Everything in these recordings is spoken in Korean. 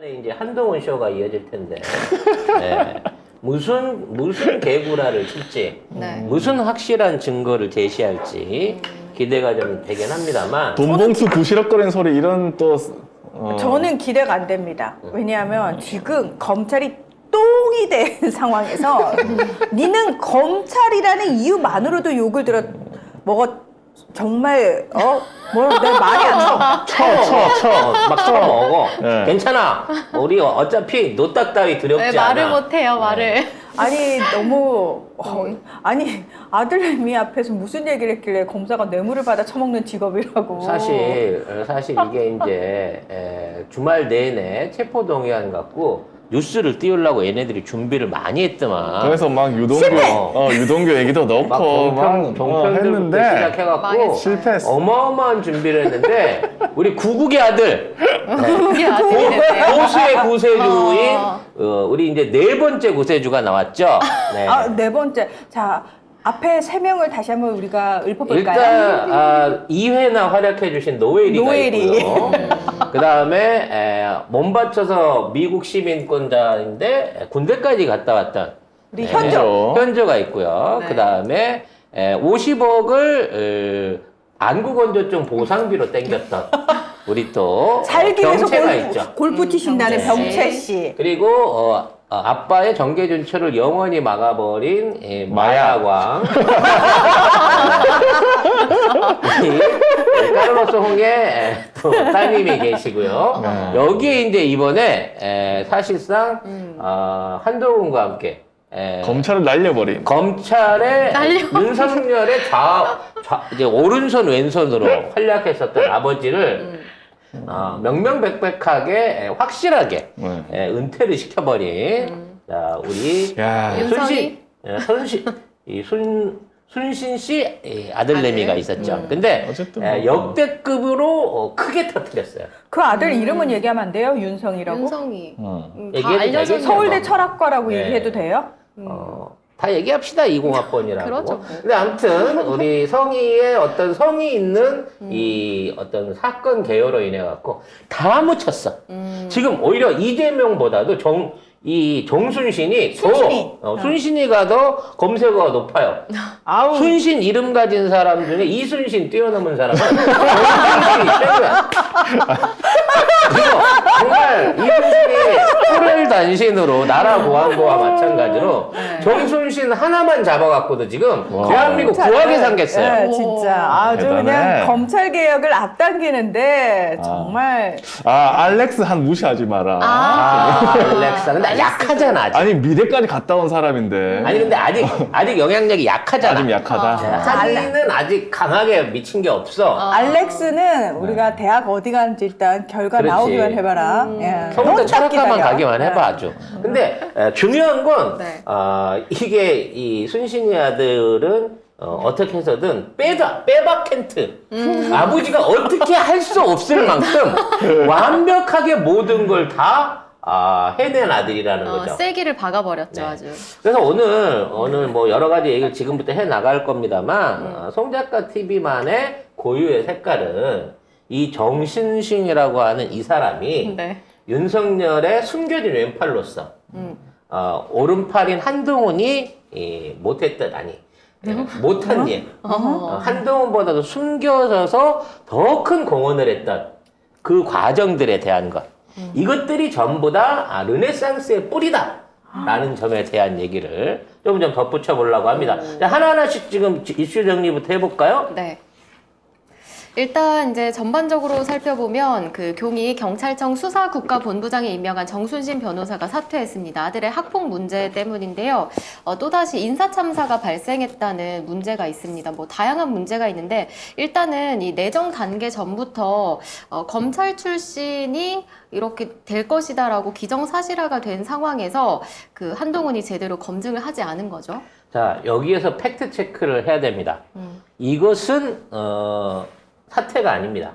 이제 한동훈 쇼가 이어질 텐데 네. 무슨 개구라를 칠지 네. 무슨 확실한 증거를 제시할지 기대가 좀 되긴 합니다만 돈봉투 부시럭거리는 소리 이런 또 저는 기대가 안 됩니다. 왜냐하면 지금 검찰이 똥이 된 상황에서 니는 검찰이라는 이유만으로도 욕을 정말 내 말이 안 나와. 막 쳐먹어. 네. 괜찮아. 우리 어차피 노딱 따위 두렵지 왜 말을 않아. 못해요, 말을. 아니 너무 아니 아들내미 앞에서 무슨 얘기를 했길래 검사가 뇌물을 받아 처먹는 직업이라고. 사실 이게 이제 주말 내내 체포동의안 갖고 뉴스를 띄우려고 얘네들이 준비를 많이 했더만. 그래서 막 유동규 얘기도 막 넣고 종편들부터 했는데 시작해갖고 망했어. 실패했어. 어마어마한 준비를 했는데 우리 구국의 아들 우리 아들이네. 보수의 구세주인 우리 이제 네 번째 구세주가 나왔죠. 네. 네 번째. 자, 앞에 세 명을 다시 한번 우리가 읊어볼까요? 일단 2회나 활약해 주신 노엘이가 노엘이. 있고요. 그 다음에 몸바쳐서 미국 시민권자인데 군대까지 갔다 왔던 우리 현조. 현조가 있고요. 네. 그 다음에 50억을 안구건조증 보상비로 땡겼던 우리 또 살기 위해서 병채가 있죠. 골프 치신다는 병채 병채 씨. 그리고 아빠의 정계준출을 영원히 막아버린 마야광 카를로스 홍의 또 따님이 계시고요. 여기에 이제 이번에 사실상 한동훈과 함께 검찰을 날려버린. 검찰의 윤석열의 이제 오른손 왼손으로 활약했었던 아버지를 명명백백하게 확실하게 은퇴를 시켜버린 자, 우리 야. 순신 씨 아들내미가 있었죠. 근데 어쨌든 뭐. 역대급으로 크게 터뜨렸어요. 그 아들 이름은 얘기하면 안 돼요? 윤성이라고? 윤성이. 다 얘기해도 알려져 되겠죠. 있는 서울대 거. 철학과라고 네. 얘기해도 돼요? 다 얘기합시다 20학번이라고. 그러죠. 근데 아무튼 우리 성희의 어떤 성이 있는 이 어떤 사건 개요로 인해 갖고 다 묻혔어. 지금 오히려 이재명보다도 정순신이 순신이. 순신이가 더 검색어가 높아요. 아우. 순신 이름 가진 사람 중에 이순신 뛰어넘은 사람은 정순신이 최고야. 그리고 정말 이순신이 뿔을 단신으로 나라 보안부와 마찬가지로 정순신 하나만 잡아갖고도 지금 대한민국 구하게 생겼어요. 네, 진짜 아주 대단해. 그냥 검찰 개혁을 앞당기는데 정말 알렉스 한 무시하지 마라. 알렉사. 근데 약하잖아, 아직. 아니 미래까지 갔다 온 사람인데. 아니, 근데 아직 영향력이 약하잖아. 좀 약하다. 자기는 아직 강하게 미친 게 없어. 알렉스는 우리가 대학 어디 가는지 일단 결과 그렇지. 나오기만 해봐라. 예. 서울대 넌 딱 철학과만 기다려. 가기만 해봐, 아주. 근데 중요한 건 네. 이게 이 순신이 아들은 어떻게 해서든 빼박캔트. 아버지가 어떻게 할 수 없을 만큼 완벽하게 모든 걸 다 해낸 아들이라는 거죠. 세기를 박아버렸죠, 네. 아주. 그래서 오늘 뭐 여러 가지 얘기를 지금부터 해 나갈 겁니다만 송 작가 TV만의 고유의 색깔은 이 정신신이라고 하는 이 사람이 네. 윤석열의 숨겨진 왼팔로서 오른팔인 한동훈이 못했던 못한 일 한동훈보다도 숨겨져서 더 큰 공헌을 했던 그 과정들에 대한 것 이것들이 전부 다 르네상스의 뿌리다 라는 점에 대한 얘기를 좀 덧붙여 보려고 합니다. 자, 하나하나씩 지금 이슈 정리부터 해볼까요? 네. 일단 이제 전반적으로 살펴보면 그 경희 경찰청 수사국가본부장에 임명한 정순신 변호사가 사퇴했습니다. 아들의 학폭 문제 때문인데요. 또다시 인사참사가 발생했다는 문제가 있습니다. 뭐 다양한 문제가 있는데 일단은 이 내정 단계 전부터 검찰 출신이 이렇게 될 것이다라고 기정사실화가 된 상황에서 그 한동훈이 제대로 검증을 하지 않은 거죠. 자, 여기에서 팩트 체크를 해야 됩니다. 이것은 사퇴가 아닙니다.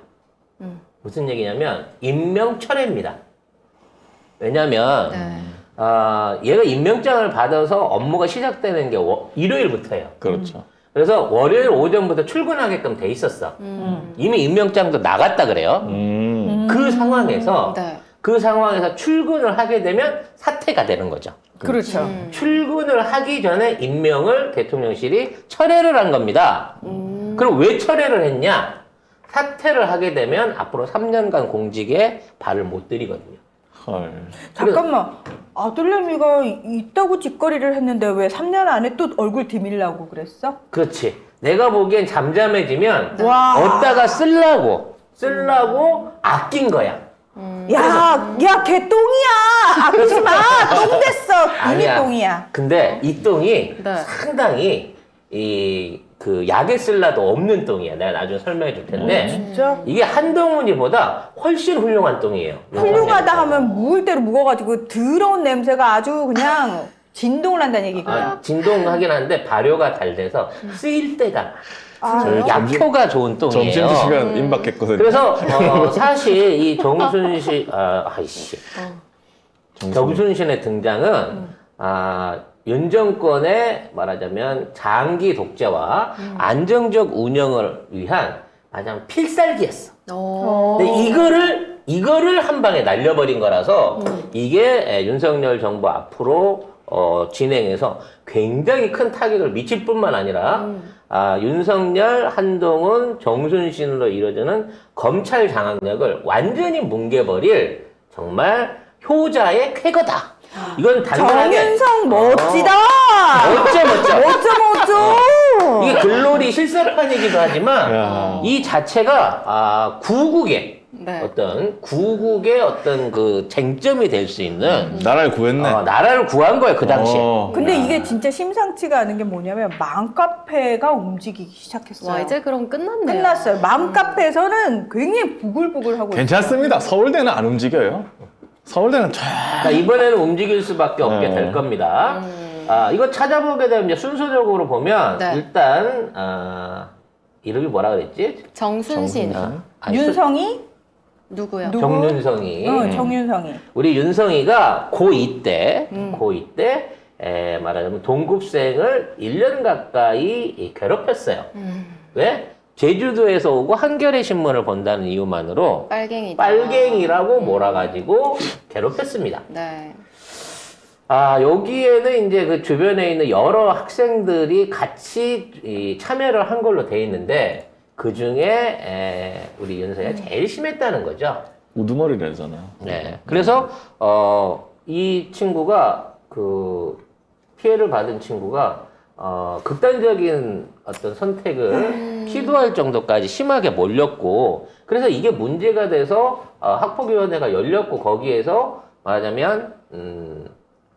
무슨 얘기냐면 임명철회입니다. 왜냐하면 얘가 임명장을 받아서 업무가 시작되는 게 일요일부터예요. 그렇죠. 그래서 월요일 오전부터 출근하게끔 돼 있었어. 이미 임명장도 나갔다 그래요. 그 상황에서 네. 그 상황에서 출근을 하게 되면 사퇴가 되는 거죠. 그렇죠. 출근을 하기 전에 임명을 대통령실이 철회를 한 겁니다. 그럼 왜 철회를 했냐? 사퇴를 하게 되면 앞으로 3년간 공직에 발을 못 들이거든요. 헐. 잠깐만. 아들내미가 있다고 짓거리를 했는데 왜 3년 안에 또 얼굴 디밀라고 그랬어? 그렇지. 내가 보기엔 잠잠해지면 와. 어디다가 쓰려고 아낀 거야. 야, 걔 똥이야. 아끼지 마. 똥 됐어. 이미 아니야. 똥이야. 근데 이 똥이 네. 상당히 그 약에 쓸라도 없는 똥이야. 내가 나중에 설명해 줄 텐데 진짜? 이게 한동훈이보다 훨씬 훌륭한 똥이에요. 훌륭하다 하면 묵을 대로 묵어가지고 더러운 냄새가 아주 그냥 진동을 한다는 얘기구나. 진동하긴 하는데 발효가 잘 돼서 쓰일 때가 저희 약효가 좋은 똥이에요. 점심시간 임박했거든요. 그래서 사실 이 정순신 정순신의 등장은 윤 정권의 말하자면 장기 독재와 안정적 운영을 위한 마냥 필살기였어. 근데 이거를 한 방에 날려버린 거라서 이게 윤석열 정부 앞으로 진행해서 굉장히 큰 타격을 미칠 뿐만 아니라 윤석열, 한동훈, 정순신으로 이루어지는 검찰 장악력을 완전히 뭉개버릴 정말 효자의 쾌거다. 이건 단순하게 정윤성 멋지다. 멋져. 멋져. 이게 글로리 실사판이기도 하지만 야. 이 자체가 구국의 네. 구국의 어떤 그 쟁점이 될 수 있는 나라를 구했네. 나라를 구한 거예요 그 당시에. 근데 이게 진짜 심상치가 않은 게 뭐냐면 맘카페가 움직이기 시작했어요. 와, 이제 그럼 끝났네요. 끝났어요. 맘카페에서는 굉장히 부글부글하고 괜찮습니다. 서울대는 안 움직여요. 서울대는 쫙. 그러니까 이번에는 움직일 수밖에 없게 네. 될 겁니다. 이거 찾아보게 되면 이제 순서적으로 보면 네. 일단 이름이 뭐라 그랬지? 정순신. 아니, 윤성이? 누구요? 누구? 정윤성이. 정윤성이. 우리 윤성이가 고2 때, 말하자면 동급생을 1년 가까이 괴롭혔어요. 왜? 제주도에서 오고 한겨레 신문을 본다는 이유만으로 빨갱이라고 몰아가지고 괴롭혔습니다. 네. 여기에는 이제 그 주변에 있는 여러 학생들이 같이 참여를 한 걸로 돼 있는데 그 중에 우리 윤서이가 제일 심했다는 거죠. 우두머리래잖아. 네. 그래서 이 친구가 그 피해를 받은 친구가 극단적인 어떤 선택을 시도할 정도까지 심하게 몰렸고 그래서 이게 문제가 돼서 학폭위원회가 열렸고 거기에서 말하자면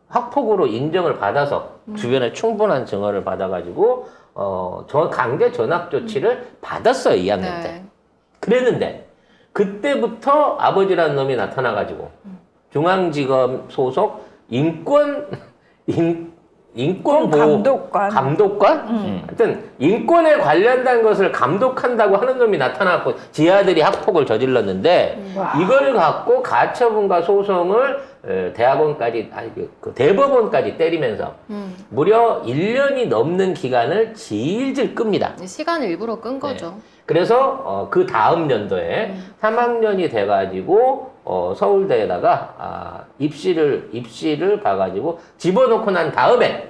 학폭으로 인정을 받아서 주변에 충분한 증언을 받아가지고 강제 전학 조치를 받았어요 2학년 때. 네. 그랬는데 그때부터 아버지라는 놈이 나타나가지고 중앙지검 소속 인권보호 감독관? 하여튼 인권에 관련된 것을 감독한다고 하는 놈이 나타나고 지 아들이 학폭을 저질렀는데 이걸 갖고 가처분과 소송을 대학원까지 그 대법원까지 때리면서 무려 1년이 넘는 기간을 질질 끕니다. 시간을 일부러 끈 거죠. 그래서 그 다음 연도에 3학년이 돼가지고 서울대에다가 입시를 가가지고 집어넣고 난 다음에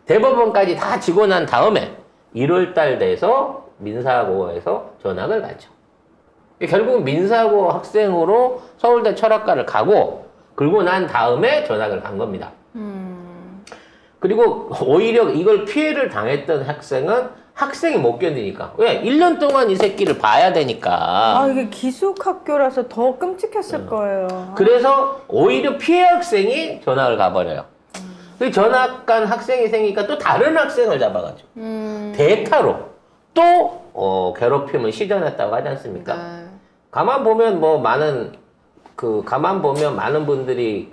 대법원까지 다 지고 난 다음에 1월달 돼서 민사고에서 전학을 가죠. 결국은 민사고 학생으로 서울대 철학과를 가고 그러고 난 다음에 전학을 간 겁니다. 그리고 오히려 이걸 피해를 당했던 학생은 학생이 못 견디니까. 왜? 1년 동안 이 새끼를 봐야 되니까. 이게 기숙학교라서 더 끔찍했을 거예요. 그래서 오히려 피해 학생이 전학을 가버려요. 그 전학 간 학생이 생기니까 또 다른 학생을 잡아가지고 대타로 또 괴롭힘을 시전했다고 하지 않습니까? 네. 가만 보면 많은 분들이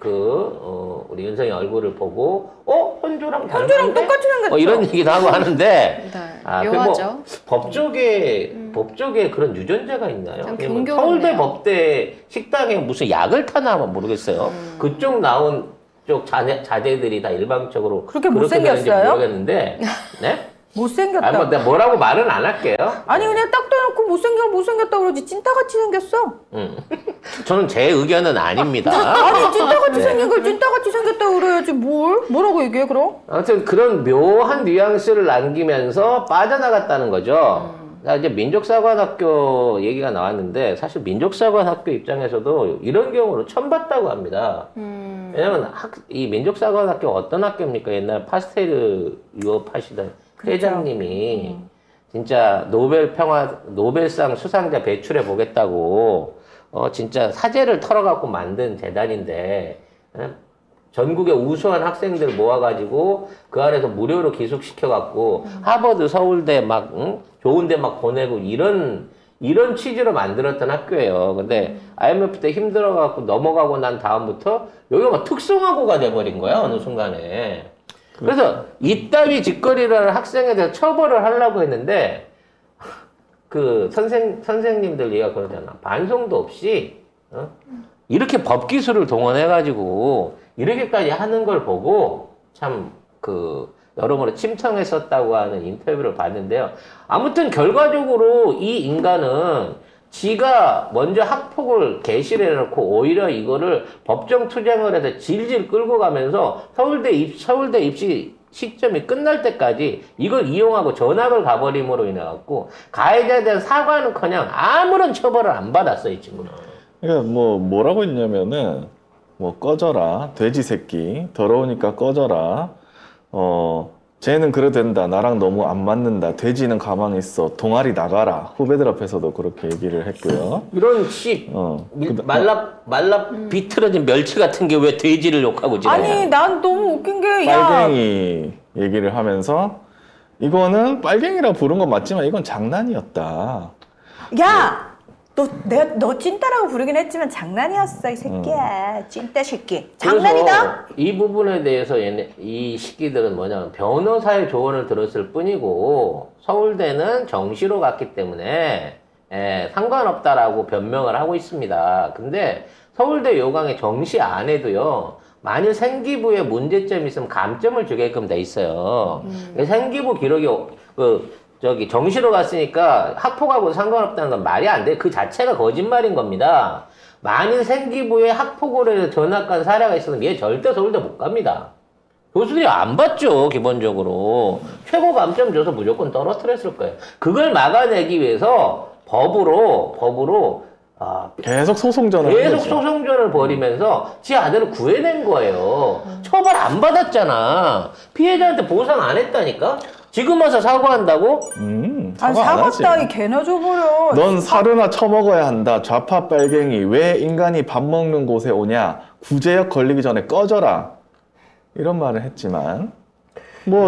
우리 윤성이 얼굴을 보고 현조랑 똑같이 생겼죠. 이런 얘기도 하고 하는데 네. 묘하죠. 법조계에 그런 유전자가 있나요? 참 아니면 경교롭네요. 서울대 법대 식당에 무슨 약을 타나 모르겠어요. 그쪽 나온 쪽 자제들이 다 일방적으로 그렇게 되는지 못생겼어요? 모르겠는데 네? 못생겼다. 아니, 뭐, 내가 뭐라고 말은 안 할게요. 아니 그냥 딱 대놓고 못생겼다 그러지 찐따같이 생겼어. 저는 제 의견은 아닙니다. 아니 찐따같이 생긴 걸 찐따같이 생겼다 그래야지 뭐라고 얘기해 그럼? 아무튼 그런 묘한 뉘앙스를 남기면서 빠져나갔다는 거죠. 자, 이제 민족사관학교 얘기가 나왔는데 사실 민족사관학교 입장에서도 이런 경우를 처음 봤다고 합니다. 왜냐면 이 민족사관학교 어떤 학교입니까? 옛날 파스텔 유업하시던 회장님이 진짜 노벨상 수상자 배출해 보겠다고 진짜 사제를 털어갖고 만든 재단인데 전국의 우수한 학생들 모아가지고 그 안에서 무료로 기숙시켜갖고 하버드, 서울대 막 좋은데 막 보내고 이런 취지로 만들었던 학교예요. 근데 IMF 때 힘들어갖고 넘어가고 난 다음부터 여기가 막 특성화고가 돼버린 거야 어느 순간에. 그래서 이따위 짓거리를 하는 학생에 대해서 처벌을 하려고 했는데 그 선생님들 얘가 그러잖아. 반성도 없이 이렇게 법기술을 동원해가지고 이렇게까지 하는 걸 보고 참 여러모로 침통했었다고 하는 인터뷰를 봤는데요. 아무튼 결과적으로 이 인간은 지가 먼저 학폭을 개시를 해놓고 오히려 이거를 법정 투쟁을 해서 질질 끌고 가면서 서울대 입시 시점이 끝날 때까지 이걸 이용하고 전학을 가버림으로 인해갖고 가해자에 대한 사과는커녕 아무런 처벌을 안 받았어 이 친구는. 그러니까 뭐라고 했냐면은 꺼져라 돼지 새끼 더러우니까 꺼져라 쟤는 그래 된다 나랑 너무 안 맞는다 돼지는 가만히 있어 동아리 나가라 후배들 앞에서도 그렇게 얘기를 했고요. 이런 말라 비틀어진 멸치 같은 게 왜 돼지를 욕하고 지내냐. 아니 난 너무 웃긴 게 빨갱이 얘기를 하면서 이거는 빨갱이라 부른 건 맞지만 이건 장난이었다. 야! 너 찐따라고 부르긴 했지만 장난이었어 이 새끼야. 찐따 새끼. 장난이다? 이 부분에 대해서 이 시기들은 뭐냐면 변호사의 조언을 들었을 뿐이고 서울대는 정시로 갔기 때문에 상관없다라고 변명을 하고 있습니다. 근데 서울대 요강의 정시 안에도요. 만일 생기부에 문제점이 있으면 감점을 주게끔 돼 있어요. 생기부 기록이 정시로 갔으니까 학폭하고 상관없다는 건 말이 안 돼. 그 자체가 거짓말인 겁니다. 만일 생기부에 학폭으로 해서 전학 간 사례가 있어도 얘 절대 서울대 못 갑니다. 교수들이 안 봤죠, 기본적으로. 최고 감점 줘서 무조건 떨어뜨렸을 거예요. 그걸 막아내기 위해서 법으로 계속 소송전을 벌이면서 지 아들을 구해낸 거예요. 처벌 안 받았잖아. 피해자한테 보상 안 했다니까? 지금 와서 사과한다고? 사과 따위 개나 줘버려. 넌 살으나 처먹어야 한다. 좌파 빨갱이 왜 인간이 밥 먹는 곳에 오냐. 구제역 걸리기 전에 꺼져라. 이런 말을 했지만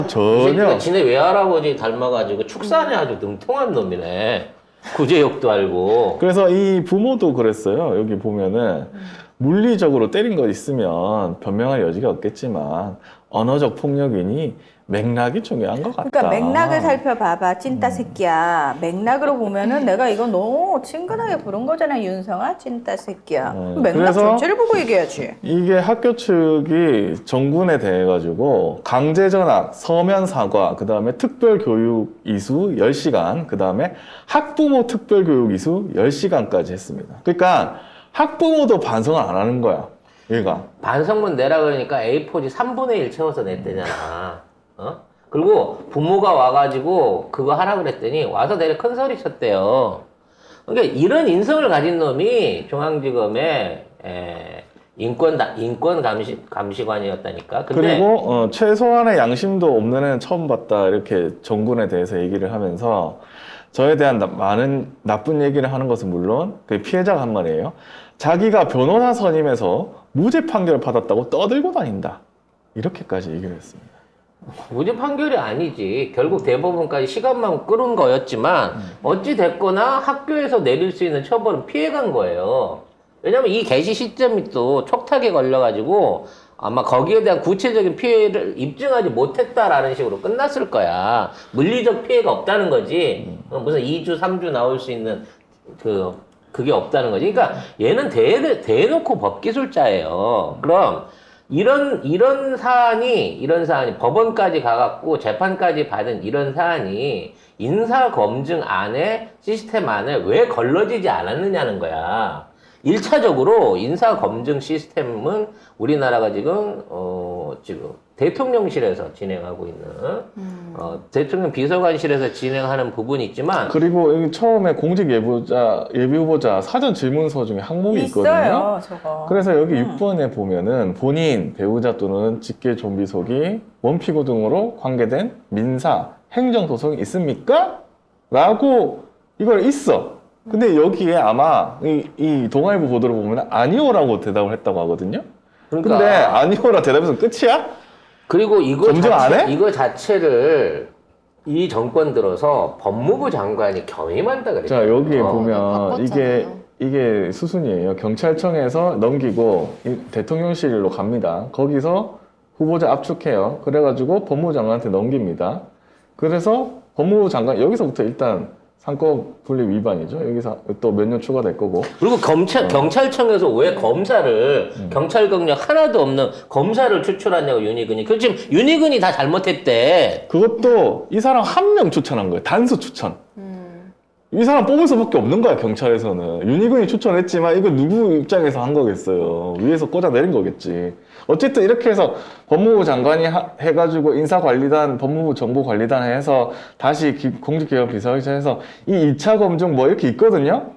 전혀 지네 외할아버지 닮아가지고 축산에 아주 능통한 놈이네. 구제역도 알고. 그래서 이 부모도 그랬어요. 여기 보면은 물리적으로 때린 거 있으면 변명할 여지가 없겠지만 언어적 폭력이니 맥락이 중요한 것 같다. 그러니까 맥락을 살펴봐봐 찐따 새끼야. 맥락으로 보면은 내가 이거 너무 친근하게 부른 거잖아 윤성아 찐따 새끼야. 맥락 그래서 전체를 보고 얘기해야지. 이게 학교 측이 정군에 대해 가지고 강제 전학, 서면 사과, 그 다음에 특별 교육 이수 10시간, 그 다음에 학부모 특별 교육 이수 10시간까지 했습니다. 그러니까 학부모도 반성을 안 하는 거야. 얘가 반성문 내라 그러니까 A4지 3분의 1 채워서 냈대잖아. 그리고 부모가 와가지고 그거 하라 그랬더니 와서 내려 큰 소리 쳤대요. 그러니까 이런 인성을 가진 놈이 중앙지검의 인권 감시관이었다니까. 근데 그리고 최소한의 양심도 없는 애는 처음 봤다 이렇게 정군에 대해서 얘기를 하면서 저에 대한 많은 나쁜 얘기를 하는 것은 물론 그 피해자가 한 말이에요. 자기가 변호사 선임해서 무죄 판결을 받았다고 떠들고 다닌다. 이렇게까지 얘기를 했습니다. 무죄 판결이 아니지. 결국 대법원까지 시간만 끌은 거였지만 어찌 됐거나 학교에서 내릴 수 있는 처벌은 피해간 거예요. 왜냐면 이 개시 시점이 또 촉탁에 걸려가지고 아마 거기에 대한 구체적인 피해를 입증하지 못했다라는 식으로 끝났을 거야. 물리적 피해가 없다는 거지. 무슨 2주, 3주 나올 수 있는 그게 없다는 거지. 그러니까 얘는 대놓고 법기술자예요. 그럼 이런 사안이 법원까지 가갖고 재판까지 받은 이런 사안이 인사검증 안에 시스템 안에 왜 걸러지지 않았느냐는 거야. 1차적으로 인사검증 시스템은 우리나라가 지금 대통령실에서 진행하고 있는, 대통령 비서관실에서 진행하는 부분이 있지만. 그리고 여기 처음에 공직 예비 후보자 사전 질문서 중에 항목이 있거든요. 있어요, 저거. 그래서 여기 6번에 보면은 본인, 배우자 또는 직계 좀비속이 원피고 등으로 관계된 민사, 행정 소송이 있습니까? 라고 이걸 있어. 근데 여기에 아마 이 동아일보 보도를 보면 아니오라고 대답을 했다고 하거든요. 그러니까. 근데 아니오라 대답해서 끝이야? 그리고 검증 안 해? 이거 자체를 이 정권 들어서 법무부 장관이 겸임한다 그랬죠. 자, 여기에 어, 보면 바꿨잖아요. 이게 수순이에요. 경찰청에서 넘기고 대통령실로 갑니다. 거기서 후보자 압축해요. 그래가지고 법무부 장관한테 넘깁니다. 그래서 법무부 장관 여기서부터 일단 상권 분립 위반이죠. 여기서 또 몇 년 추가될 거고. 그리고 경찰청에서 왜 검사를 경찰 경력 하나도 없는 검사를 추출하냐고 윤희근이. 그 지금 윤희근이 다 잘못했대. 그것도 이 사람 한 명 추천한 거예요. 단수 추천. 이 사람 뽑을 수밖에 없는 거야, 경찰에서는. 윤희근이 추천했지만 이거 누구 입장에서 한 거겠어요. 위에서 꽂아 내린 거겠지. 어쨌든 이렇게 해서 법무부 장관이 해가지고 인사관리단, 법무부 정보관리단 해서 다시 공직개혁 비서실에서 이 2차 검증 뭐 이렇게 있거든요.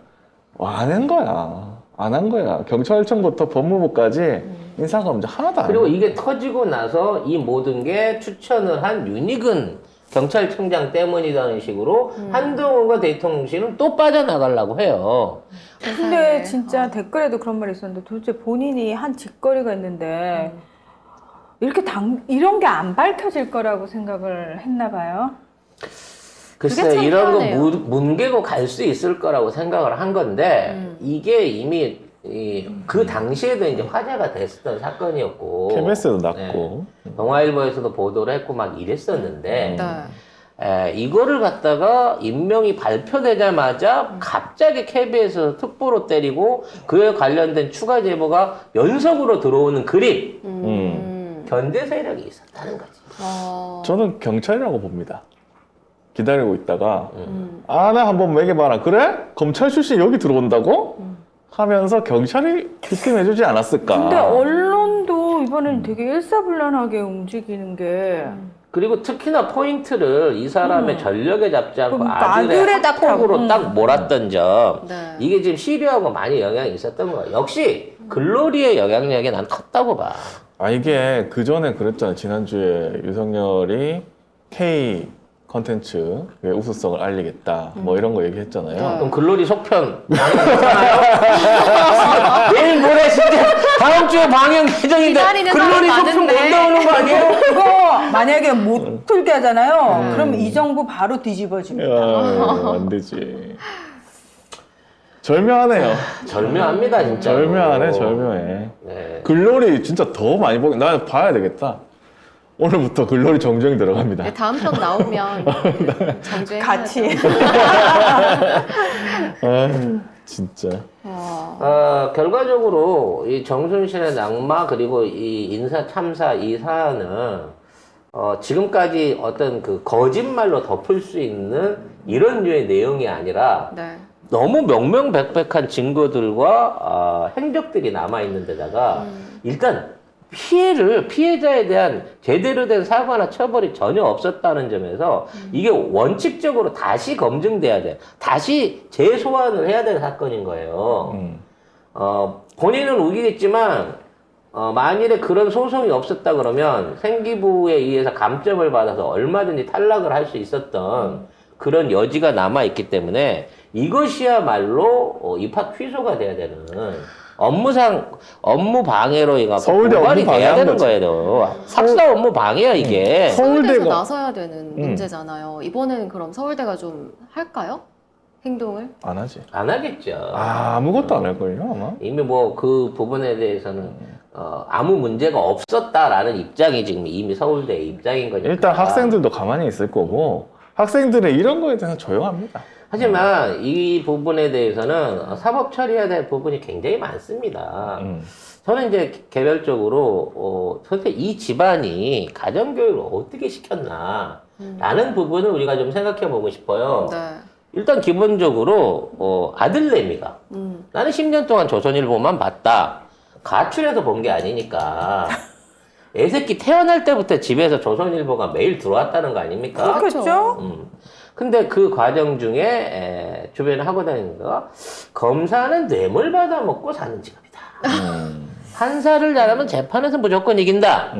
안 한 거야. 안 한 거야. 경찰청부터 법무부까지 인사검증 하나도 안 해. 그리고 이게 터지고 나서 이 모든 게 추천을 한 윤희근 경찰청장 때문이라는 식으로 한동훈과 대통령실은 또 빠져나가려고 해요. 근데 진짜 댓글에도 그런 말이 있었는데 도대체 본인이 한 짓거리가 있는데 이런 게 안 밝혀질 거라고 생각을 했나 봐요. 글쎄 그게 참 이런 거 희한해요. 뭉개고 갈 수 있을 거라고 생각을 한 건데 이게 이미 그 당시에도 이제 화제가 됐었던 사건이었고 KBS에도 났고. 동아일보에서도 보도를 했고 막 이랬었는데 네. 이거를 갖다가 임명이 발표되자마자 갑자기 KBS에서 특보로 때리고 그에 관련된 추가 제보가 연속으로 들어오는 그림 견제 세력이 있었다는 거지. 저는 경찰이라고 봅니다. 기다리고 있다가 나 한번 매겨봐라. 그래? 검찰 출신 여기 들어온다고? 하면서 경찰이 비tim해주지 않았을까? 근데 언론도 이번엔 되게 일사불란하게 움직이는 게 그리고 특히나 포인트를 이 사람의 전력에 잡지 않고 그러니까 아들의 아들에 딱 학폭으로 딱 몰았던 점 네. 이게 지금 시류하고 많이 영향이 있었던 거야. 역시 글로리의 영향력이 난 컸다고 봐. 이게 그 전에 그랬잖아요. 지난주에 윤석열이 K 컨텐츠 우수성을 알리겠다. 뭐 이런 거 얘기했잖아요. 그럼 글로리 속편 내일 모레 진짜 다음 주에 방영 예정인데 기다리는 글로리 사람 속편 많은데. 못 나오는 거 아니에요? 그거 만약에 못 풀게 하잖아요. 그럼 이 정부 바로 뒤집어집니다. 안 되지. 절묘하네요. 절묘합니다 진짜. 절묘하네, 절묘해. 네. 글로리 진짜 더 많이 나 봐야 되겠다. 오늘부터 글로리 정주행 들어갑니다. 네, 다음 편 나오면 정주행 같이. 진짜. 결과적으로 이 정순신의 낙마 그리고 이 인사 참사 이 사안은 지금까지 어떤 그 거짓말로 덮을 수 있는 이런 류의 내용이 아니라 네. 너무 명명백백한 증거들과 행적들이 남아 있는 데다가 일단 피해자에 대한 제대로 된 사과나 처벌이 전혀 없었다는 점에서 이게 원칙적으로 다시 검증돼야 돼. 다시 재소환을 해야 될 사건인 거예요. 본인은 우기겠지만, 만일에 그런 소송이 없었다 그러면 생기부에 의해서 감점을 받아서 얼마든지 탈락을 할 수 있었던 그런 여지가 남아있기 때문에 이것이야말로 입학 취소가 돼야 되는 업무 방해로 해갖고 서울대 고발이 업무 돼야 방해한 되는 거지. 거예요. 학사 업무 방해야 이게. 서울대에서 서울대가- 나서야 되는 문제잖아요. 이번에는 그럼 서울대가 좀 할까요? 행동을? 안 하지. 안 하겠죠. 아무것도 안 할걸요, 아마? 이미 뭐 그 부분에 대해서는 아무 문제가 없었다라는 입장이 지금 이미 서울대의 입장인 거니까. 일단 학생들도 가만히 있을 거고, 학생들의 이런 거에 대해서 조용합니다. 하지만 이 부분에 대해서는 사법 처리해야 될 부분이 굉장히 많습니다. 저는 이제 개별적으로 도대체 이 집안이 가정교육을 어떻게 시켰나 라는 부분을 우리가 좀 생각해 보고 싶어요. 네. 일단 기본적으로 아들내미가 나는 10년 동안 조선일보만 봤다. 가출해서 본 게 아니니까 애새끼 태어날 때부터 집에서 조선일보가 매일 들어왔다는 거 아닙니까? 그렇겠죠? 근데 그 과정 중에 주변에 하고 다니는 거 검사는 뇌물 받아 먹고 사는 직업이다. 판사를 잘하면 재판에서 무조건 이긴다.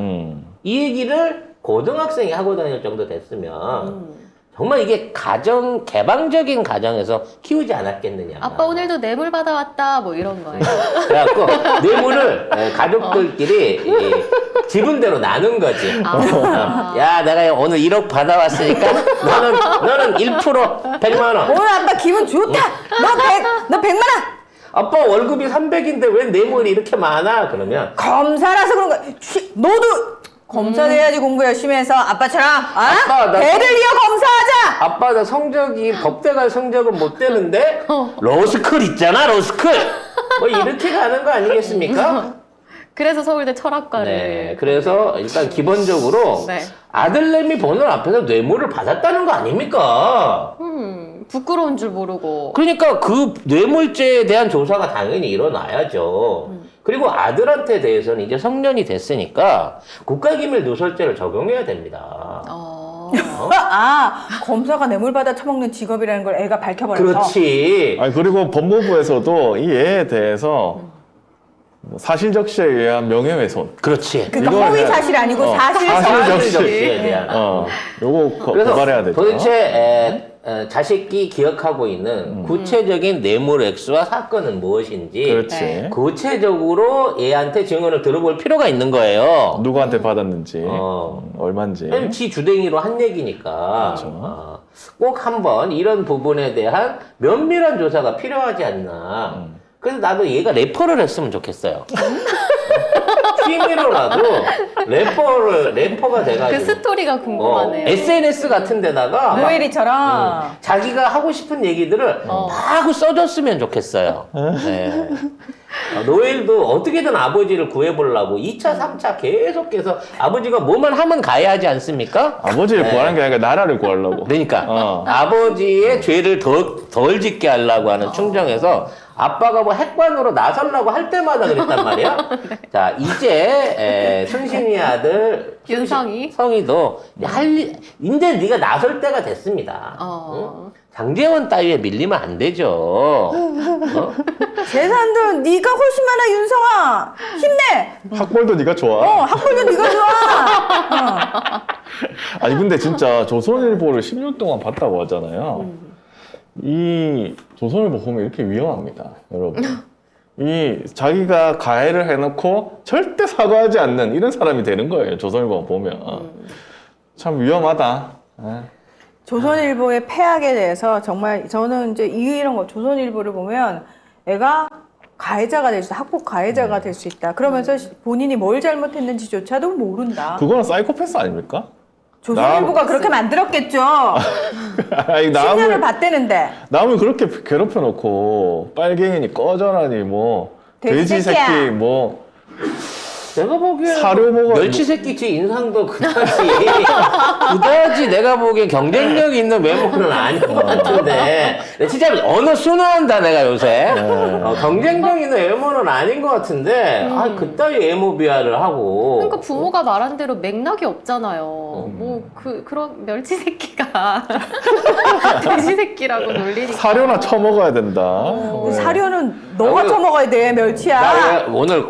이 얘기를 고등학생이 하고 다닐 정도 됐으면 정말 이게 가정 개방적인 가정에서 키우지 않았겠느냐. 아빠 오늘도 뇌물 받아왔다 뭐 이런 거예요. 그래갖고 뇌물을 가족들끼리 지분대로 나눈 거지. 야, 내가 오늘 1억 받아왔으니까 너는 1% 100만 원. 오늘 아빠 기분 좋다. 너 100만 원. 아빠 월급이 300인데 왜 뇌물이 이렇게 많아? 그러면 검사라서 그런 거야. 너도 검사 돼야지 공부 열심히 해서 아빠처럼 아빠, 나 배를 이어 검사하자. 아빠 나 성적이 법대 갈 성적은 못 되는데 로스쿨 있잖아 로스쿨 뭐 이렇게 가는 거 아니겠습니까? 그래서 서울대 철학과를. 네, 그래서 일단 기본적으로 네. 아들내미 보는 앞에서 뇌물을 받았다는 거 아닙니까? 부끄러운 줄 모르고. 그러니까 그 뇌물죄에 대한 조사가 당연히 일어나야죠. 그리고 아들한테 대해서는 이제 성년이 됐으니까 국가기밀 누설죄를 적용해야 됩니다. 검사가 뇌물 받아 처먹는 직업이라는 걸 애가 밝혀버려서. 그렇지. 아니 그리고 법무부에서도 이 애에 대해서 뭐 사실적시에 의한 명예훼손. 그렇지. 그러니까 이거에 허위 대한- 사실이 아니고 사실 사실 적시에 대한. 요거 그래서 고발해야 되죠. 도대체 자식이 기억하고 있는 구체적인 뇌물 액수와 사건은 무엇인지 그렇지. 네. 구체적으로 얘한테 증언을 들어볼 필요가 있는 거예요. 누구한테 받았는지, 어. 얼마인지. 왜냐면 지 주댕이로 한 얘기니까 그렇죠. 꼭 한번 이런 부분에 대한 면밀한 조사가 필요하지 않나. 그래서 나도 얘가 래퍼를 했으면 좋겠어요. 취미로라도 래퍼가 돼가지고 그 스토리가 궁금하네요. SNS 같은 데다가 막, 노엘이처럼. 자기가 하고 싶은 얘기들을 막 써줬으면 좋겠어요. 네. 노엘도 어떻게든 아버지를 구해보려고 2차, 3차 계속해서 아버지가 뭐만 하면 가야 하지 않습니까? 아버지를 네. 구하는 게 아니라 나라를 구하려고. 그러니까 아버지의 죄를 덜 짓게 하려고 하는 충정에서 아빠가 뭐 핵관으로 나서려고 할 때마다 그랬단 말이야. 자, 이제 순신이 아들 윤성이? 성이도 이제 네가 나설 때가 됐습니다. 응? 장재원 따위에 밀리면 안 되죠. 재산도 네가 훨씬 많아 윤성아. 힘내. 학벌도 네가 좋아. 학벌도 네가 좋아. 아니 근데 진짜 조선일보를 10년 동안 봤다고 하잖아요. 이 조선일보 보면 이렇게 위험합니다, 여러분. 이 자기가 가해를 해놓고 절대 사과하지 않는 이런 사람이 되는 거예요. 조선일보 보면 참 위험하다. 조선일보의 폐악에 대해서 정말 저는 이제 이런 거 조선일보를 보면 애가 가해자가 될 수, 학폭 가해자가 될 수 있다. 그러면서 본인이 뭘 잘못했는지조차도 모른다. 그거는 사이코패스 아닙니까? 조선일보가 그렇게 만들었겠죠. 아니, 10년을 봤대는데. 남을 그렇게 괴롭혀놓고 빨갱이니 꺼져라니 뭐 돼지 돼지 새끼야. 새끼 뭐 내가 보기엔 사료 먹어 멸치 새끼 지 인상도 그다지 내가 보기엔 경쟁력 있는 외모는 아닌 것 같은데 진짜 언어 순화한다 내가 요새 경쟁력 있는 외모는 아닌 것 같은데 그따위 외모 비하를 하고 그러니까 부모가 말한 대로 맥락이 없잖아요. 뭐 그런 멸치 새끼가 돼지 새끼라고 놀리니까. 사료나 처먹어야 된다. 사료는 너가 처먹어야 돼, 멸치야. 나 오늘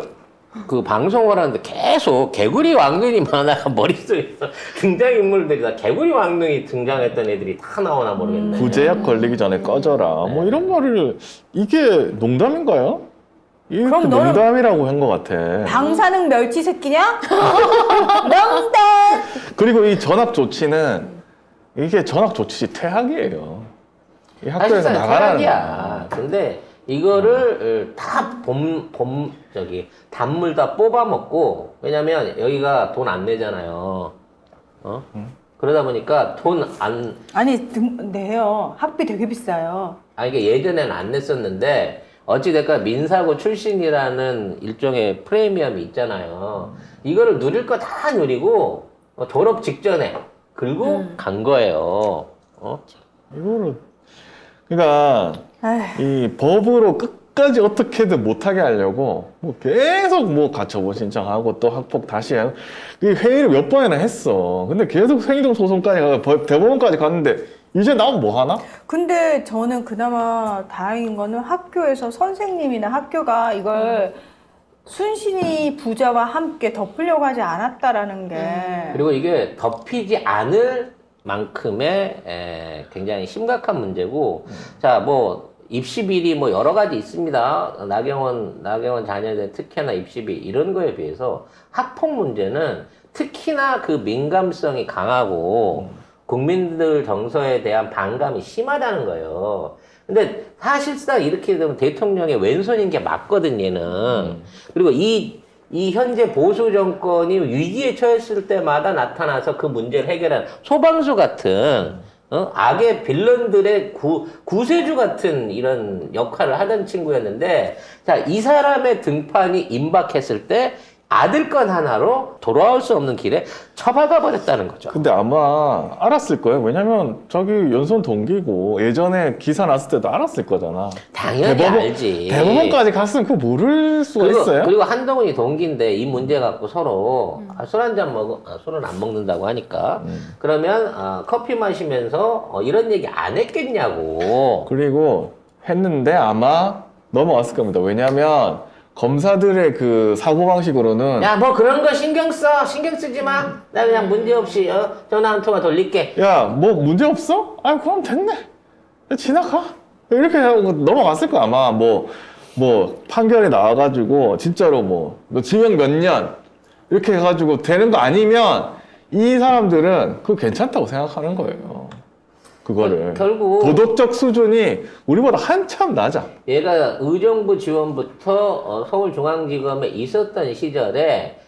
그 방송을 하는데 계속 개구리 왕눈이 많아 머릿속에서 등장인물들이 다 개구리 왕눈이 등장했던 애들이 다 나오나 모르겠네. 구제약 걸리기 전에 꺼져라. 뭐 이런 말을 이게 농담인가요? 이게 그럼 너는- 농담이라고 한 것 같아. 방사능 멸치 새끼냐? 농담. 그리고 이 전학 조치는 이게 전학 조치 퇴학이에요. 이 학교에서 사실상 나가라는 최악이야. 근데 이거를 다 단물 다 뽑아 먹고 왜냐면 여기가 돈 안 내잖아요. 그러다 보니까 아니, 내요. 학비 되게 비싸요. 이게 예전에는 안 냈었는데 어찌됐건 민사고 출신이라는 일종의 프리미엄이 있잖아요. 이거를 누릴 거 다 누리고 졸업 직전에 긁고 간 거예요. 이거를 그러니까 아휴. 이 법으로 끝까지 어떻게든 못하게 하려고 뭐 계속 뭐 가처분 신청하고 또 학폭 다시 하고 이 회의를 몇 번이나 했어. 근데 계속 행정소송까지 가고 대법원까지 갔는데 이제 나오면 뭐 하나? 근데 저는 그나마 다행인 거는 학교에서 선생님이나 학교가 이걸 순신이 부자와 함께 덮으려고 하지 않았다라는 게. 그리고 이게 덮이지 않을 만큼의 굉장히 심각한 문제고, 자, 뭐, 입시비리 뭐 여러 가지 있습니다. 나경원 자녀들 특히나 입시비리 이런 거에 비해서 학폭 문제는 특히나 그 민감성이 강하고 국민들 정서에 대한 반감이 심하다는 거예요. 근데 사실상 이렇게 되면 대통령의 왼손인 게 맞거든, 얘는. 그리고 이 현재 보수 정권이 위기에 처했을 때마다 나타나서 그 문제를 해결한 소방수 같은 악의 빌런들의 구세주 같은 이런 역할을 하던 친구였는데, 자, 이 사람의 등판이 임박했을 때 아들 건 하나로 돌아올 수 없는 길에 처박아 버렸다는 거죠. 근데 아마 알았을 거예요. 왜냐면 저기 연손 동기고 예전에 기사 났을 때도 알았을 거잖아. 당연히 알지. 대법원까지 갔으면 그거 모를 수가 있어요? 그리고 한동훈이 동기인데 이 문제 갖고 서로 술 한 잔 술은 안 먹는다고 하니까 그러면 커피 마시면서 이런 얘기 안 했겠냐고. 그리고 했는데 아마 넘어갔을 겁니다. 왜냐면 검사들의 그 사고방식으로는 야, 뭐 그런 거 신경 쓰지 마. 나 그냥 문제 없이 전화 한 통화 돌릴게. 야, 뭐 문제 없어? 아, 그럼 됐네. 지나가. 이렇게 하고 넘어갔을 거야. 아마 뭐 판결이 나와가지고 진짜로 너 징역 몇 년 이렇게 해가지고 되는 거 아니면 이 사람들은 그거 괜찮다고 생각하는 거예요. 그거를. 결국 도덕적 수준이 우리보다 한참 낮아. 얘가 의정부 지원부터 서울중앙지검에 있었던 시절에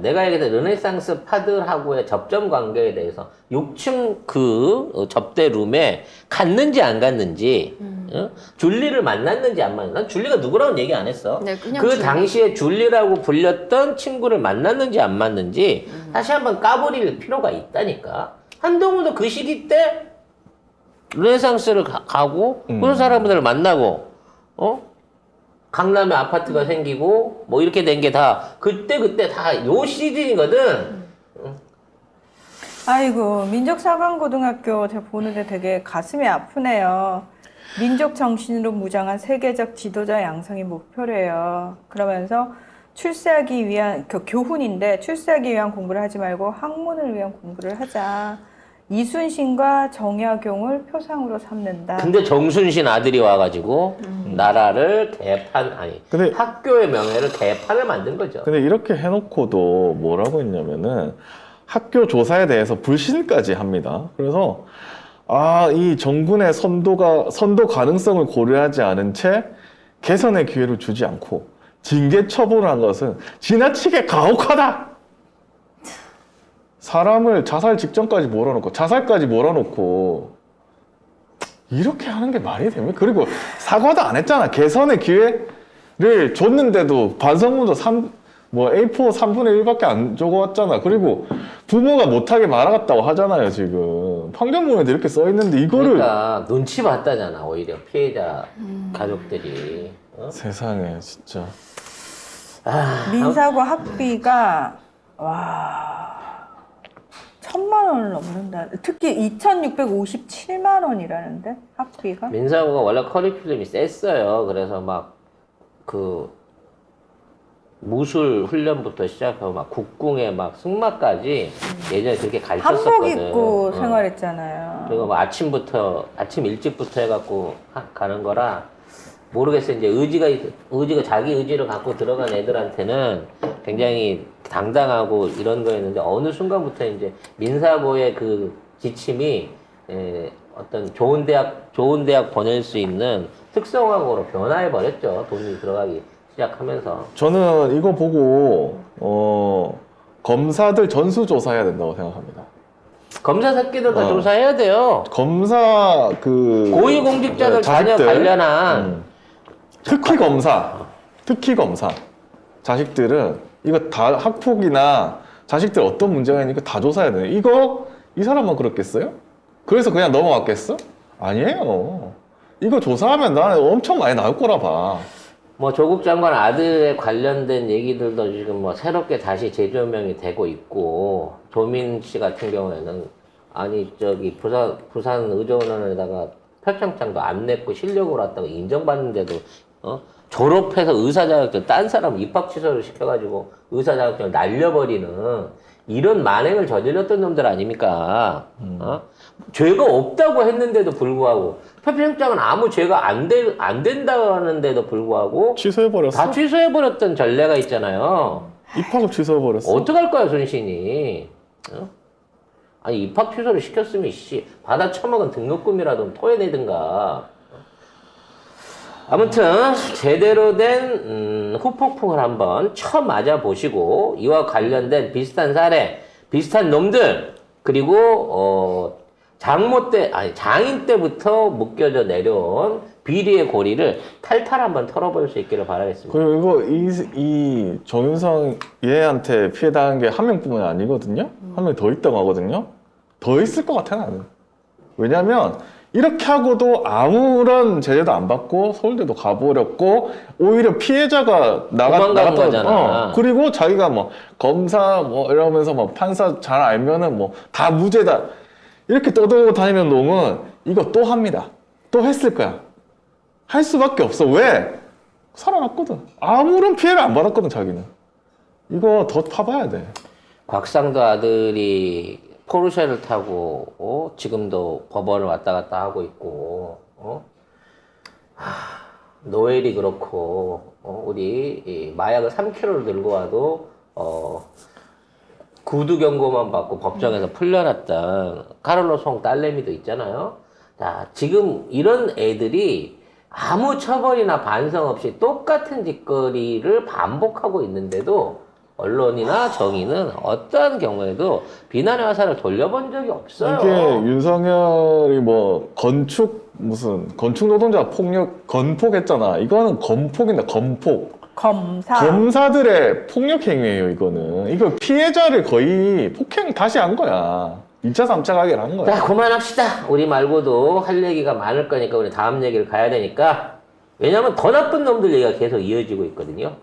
내가 얘기했던 르네상스 파들하고의 접점 관계에 대해서 6층 그 접대룸에 갔는지 안 갔는지 줄리를 만났는지 안 만났는지 난 줄리가 누구라고는 얘기 안 했어. 네, 그냥 그 줄리. 당시에 줄리라고 불렸던 친구를 만났는지 안 만났는지 다시 한번 까버릴 필요가 있다니까. 한동훈도 그 시기 때 르네상스를 가고 그런 사람들을 만나고 강남에 아파트가 생기고 뭐 이렇게 된 게 다 그때 다 요 시즌이거든. 아이고, 민족사관고등학교 제가 보는데 되게 가슴이 아프네요. 민족 정신으로 무장한 세계적 지도자 양성이 목표래요. 그러면서 출세하기 위한 교훈인데 출세하기 위한 공부를 하지 말고 학문을 위한 공부를 하자. 이순신과 정약용을 표상으로 삼는다. 근데 정순신 아들이 와가지고 나라를 근데- 학교의 명예를 개판을 만든 거죠. 근데 이렇게 해놓고도 뭐라고 했냐면은 학교 조사에 대해서 불신까지 합니다. 그래서 이 정군의 선도 가능성을 고려하지 않은 채 개선의 기회를 주지 않고 징계 처분을 한 것은 지나치게 가혹하다. 사람을 자살 직전까지 몰아놓고 자살까지 몰아놓고 이렇게 하는 게 말이 됩니까? 그리고 사과도 안 했잖아. 개선의 기회를 줬는데도 반성문도 A4 3분의 1밖에 안 적어왔잖아. 그리고 부모가 못하게 말아갔다고 하잖아요, 지금. 판결문에도 이렇게 써있는데 이거를. 그러니까 눈치 봤다잖아, 오히려 피해자 가족들이. 세상에, 진짜. 민사고 학비가 1,000만 원을 넘는다. 특히 2,657만 원이라는데 학비가. 민사고가 원래 커리큘럼이 셌어요. 그래서 무술 훈련부터 시작하고 국궁에 승마까지 예전에 그렇게 가르쳤었거든. 한복 입고 생활했잖아요. 그리고 아침 일찍부터 해갖고 가는 거라 모르겠어요. 이제 의지가 자기 의지를 갖고 들어간 애들한테는 굉장히 당당하고 이런 거였는데 어느 순간부터 이제 민사고의 그 지침이 어떤 좋은 대학 보낼 수 있는 특성화고로 변화해 버렸죠. 돈이 들어가기 시작하면서. 저는 이거 보고, 검사들 전수조사해야 된다고 생각합니다. 검사 새끼들도 조사해야 돼요. 검사 고위공직자들 자녀 자식들. 관련한 특히 검사. 자식들은 이거 다 학폭이나 자식들 어떤 문제가 있는지 다 조사해야 돼. 이거 이 사람만 그렇겠어요? 그래서 그냥 넘어갔겠어? 아니에요. 이거 조사하면 나는 엄청 많이 나올 거라 봐. 뭐 조국 장관 아들에 관련된 얘기들도 지금 뭐 새롭게 다시 재조명이 되고 있고, 조민 씨 같은 경우에는 아니 저기 부산 의료원에다가 표창장도 안 냈고 실력으로 왔다고 인정받는데도 졸업해서 의사 자격증 딴 사람 입학 취소를 시켜가지고 의사 자격증을 날려버리는 이런 만행을 저질렀던 놈들 아닙니까? 죄가 없다고 했는데도 불구하고 표창장은 아무 죄가 안 된다고 하는데도 불구하고 취소해버렸어. 다 취소해버렸던 전례가 있잖아요. 입학을 취소해버렸어. 어떡할 거야, 손신이? 아니, 입학 취소를 시켰으면, 받아 처먹은 등록금이라도 토해내든가. 아무튼, 제대로 된, 후폭풍을 한번 쳐맞아 보시고, 이와 관련된 비슷한 사례, 비슷한 놈들, 그리고, 장인 때부터 묶여져 내려온 비리의 고리를 탈탈 한번 털어볼 수 있기를 바라겠습니다. 그리고 이거 이 정윤성 얘한테 피해당한 게 한 명뿐만이 아니거든요. 한 명 더 있다고 하거든요. 더 있을 것 같아 나는. 왜냐면 이렇게 하고도 아무런 제재도 안 받고 서울대도 가버렸고 오히려 피해자가 도망가는 거잖아. 그리고 자기가 뭐 검사 뭐 이러면서 뭐 판사 잘 알면은 뭐 다 무죄다 이렇게 떠들고 다니는 놈은 이거 또 합니다. 또 했을 거야. 할 수밖에 없어. 왜? 살아났거든. 아무런 피해를 안 받았거든, 자기는. 이거 더 파봐야 돼. 곽상도 아들이 포르쉐를 타고, 지금도 법원을 왔다 갔다 하고 있고, 노엘이 그렇고, 우리 이 마약을 3kg를 들고 와도, 구두 경고만 받고 법정에서 풀려났던 카를로스 홍 딸내미도 있잖아요. 자, 지금 이런 애들이 아무 처벌이나 반성 없이 똑같은 짓거리를 반복하고 있는데도 언론이나 정의는 어떠한 경우에도 비난의 화살을 돌려본 적이 없어요. 이게 윤석열이 뭐 건축 노동자 폭력 건폭했잖아. 이거는 건폭인데 건폭. 검사들의 폭력 행위예요. 이거는 이거 피해자를 거의 폭행 다시 한 거야. 2차 3차 가게를 한 거야. 자, 그만합시다. 우리 말고도 할 얘기가 많을 거니까 우리 다음 얘기를 가야 되니까. 왜냐면 더 나쁜 놈들 얘기가 계속 이어지고 있거든요.